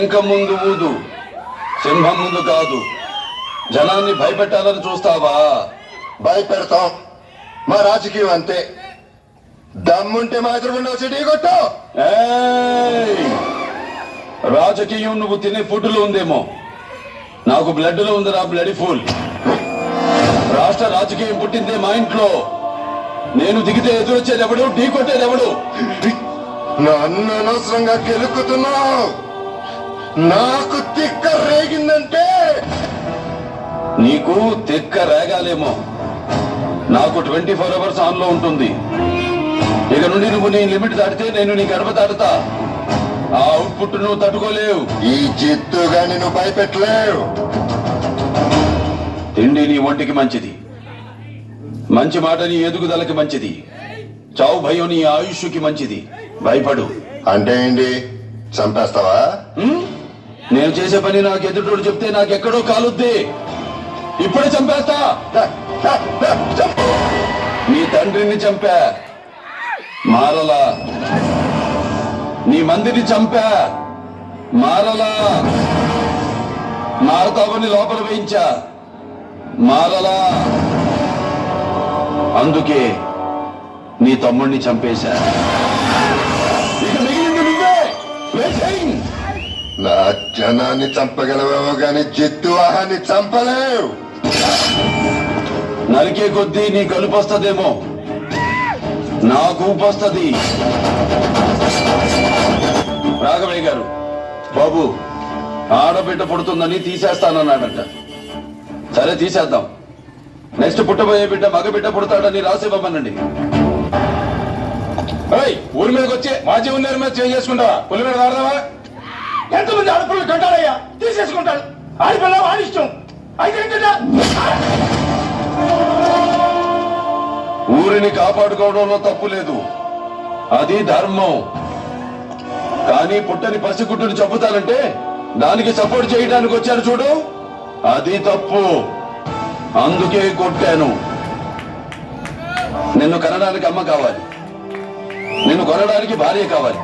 శంఖం ముందు ఊదు, సింహం ముందు కాదు. జనాన్ని భయపెట్టాలని చూస్తావా? భయపెడతాం. మా రాజకీయం అంతే. దమ్ముంటే మా ఎదురుగుండా వచ్చి ఢీ కొట్టు. ఏయ్! రాజకీయం నువ్వు తినే ఫుడ్లో ఉందేమో, నాకు బ్లడ్ లో ఉందిరా బ్లడీ ఫుల్. రాష్ట్ర రాజకీయం పుట్టిందే మా ఇంట్లో. నేను దిగితే ఎదురొచ్చేది ఎవడు, ఢీ కొట్టేది ఎవడు? నన్ను అనవసరంగా కెలుక్కుతున్నావు. నాకు తిక్క రేగిందంటే నీకు తిక్క రేగాలేమో, నాకు 24 hours ఆన్ లో ఉంటుంది. ఇక నుండి నువ్వు నీ లిమిట్ దాటితే నేను నీ గడప దాటుతా. ఆ అవుట్పుట్ నువ్వు తట్టుకోలేవు. ఈ జిత్తుగాని నువ్వు భయపెట్టలేవు. తిండి నీ ఒంటికి మంచిది, మంచి మాట నీ ఎదుగుదలకి మంచిది, చావు భయం నీ ఆయుష్కి మంచిది. భయపడు. అంటే ఏంటి? చంపేస్తావా? నేను చేసే పని నాకు ఎదుటోడు చెప్తే నాకెక్కడో కాలుద్ది. ఇప్పుడే చంపేస్తా. నీ తండ్రిని చంపా, మారలా. నీ మందిని చంపా, మారలా. మారతావని లోపల వేయించా, మారలా. అందుకే నీ తమ్ముడిని చంపేశా. ఇక మిగిలింది నువ్వే. వెయిటింగ్. నా జనాన్ని చంపగలవేమో గాని జిత్తు వాహాన్ని చంపలేవు. నరికే కొద్దీ నీ కలుపు వస్తుందేమో, నాకు ఊపొస్తుంది. రాఘవయ్య గారు, బాబు ఆడబిడ్డ పుడుతుందని తీసేస్తానన్నాడంట. సరే తీసేద్దాం. నెక్స్ట్ పుట్టబోయే బిడ్డ మగబిడ్డ పుడతాడని రాసివ్వమనండి. ఊరి మీదకి వచ్చి మాజీ ఉన్నేరు మీద చేసుకుంటావా? పులి మీద వాడదావా? ఎంతమంది ఆడపిల్లలు కంటాడయ్యా, తీసేసుకుంటాడు. ఆడపిల్ల ఆడిష్టం. అయితే ఊరిని కాపాడుకోవడంలో తప్పు లేదు, అది ధర్మం. కానీ పుట్టని పసిగుట్టుని చంపుతానంటే దానికి సపోర్ట్ చేయడానికి వచ్చారు చూడు, అది తప్పు. అందుకే కొట్టాను. నిన్ను కనడానికి అమ్మ కావాలి, నిన్ను కొనడానికి భార్య కావాలి,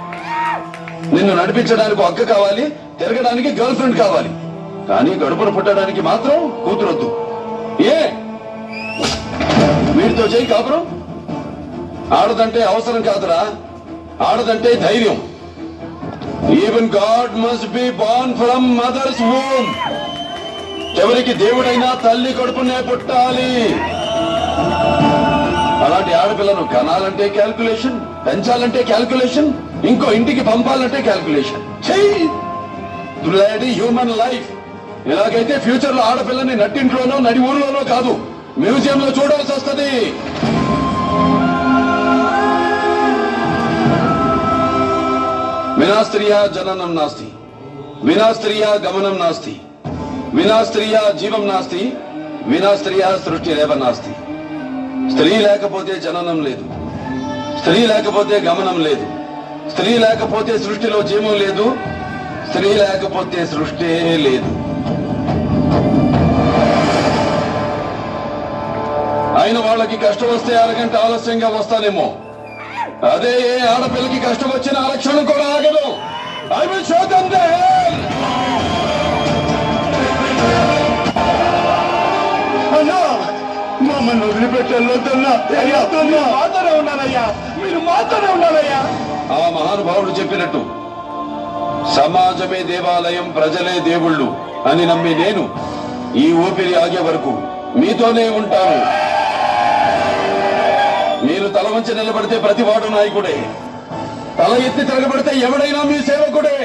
నిన్ను నడిపించడానికి అక్క కావాలి, తిరగడానికి గర్ల్ ఫ్రెండ్ కావాలి. కానీ గడుపును పుట్టడానికి మాత్రం కూతురొద్దు. ఏ వీటితో చేయి కాపురం. ఆడదంటే అవసరం కాదురా, ఆడదంటే ధైర్యం. Even God must be born from mothers womb. ఎవరికి దేవుడైనా తల్లి కడుపునే పుట్టాలి. అలాంటి ఆడపిల్లను కనాలంటే క్యాల్కులేషన్, పెంచాలంటే క్యాల్కులేషన్, ఇంకో ఇంటికి పంపాలంటే క్యాల్కులేషన్. చెయ్యి హ్యూమన్ లైఫ్. ఇలాగైతే ఫ్యూచర్ లో ఆడపిల్లని నట్టింట్లోనో నడి ఊర్లోనో కాదు, మ్యూజియం లో చూడాల్సి వస్తుంది. వినా స్త్రియా జననం నాస్తి, వినా స్త్రియా గమనం నాస్తి, వినా స్త్రియా జీవం నాస్తి, వినా స్త్రియా సృష్టిరేవ నాస్తి. స్త్రీ లేకపోతే జననం లేదు, స్త్రీ లేకపోతే గమనం లేదు, స్త్రీ లేకపోతే సృష్టిలో జీవం లేదు, స్త్రీ లేకపోతే సృష్టి లేదు. అయిన వాళ్ళకి కష్టం వస్తే అరగంట ఆలస్యంగా వస్తానేమో, అదే ఏ ఆడపిల్లకి కష్టం వచ్చిన ఆరక్షణం కూడా ఆగదు. I will show them the hell. అన్నా, మమ్మల్ని వదిలిపెట్టేద్దన్నా. మాతోనే ఉన్నానయ్యా, మీరు మాతోనే ఉన్నానయ్యా. ఆ మహానుభావుడు చెప్పినట్టు సమాజమే దేవాలయం, ప్రజలే దేవుళ్ళు అని నమ్మి నేను ఈ ఊపిరి ఆగే వరకు మీతోనే ఉంటాను. మీరు తల వంచి నిలబడితే ప్రతివాడు నాయకుడే, తల ఎత్తి తిరగబడితే ఎవడైనా మీ సేవకుడే.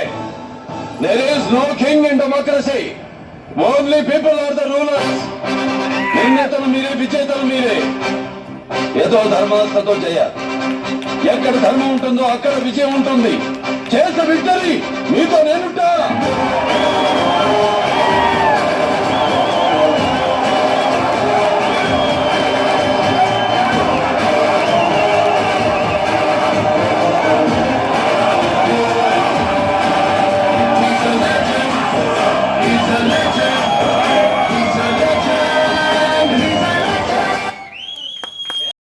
There is no king in democracy, only people are the rulers. నిర్ణేతలు మీరే, విజేతలు మీరే. ఏదో ధర్మాత్మతో చేయాలి. ఎక్కడ ధర్మం ఉంటుందో అక్కడ విజయం ఉంటుంది. చేసే విక్టరీ మీతో నేనుంటా.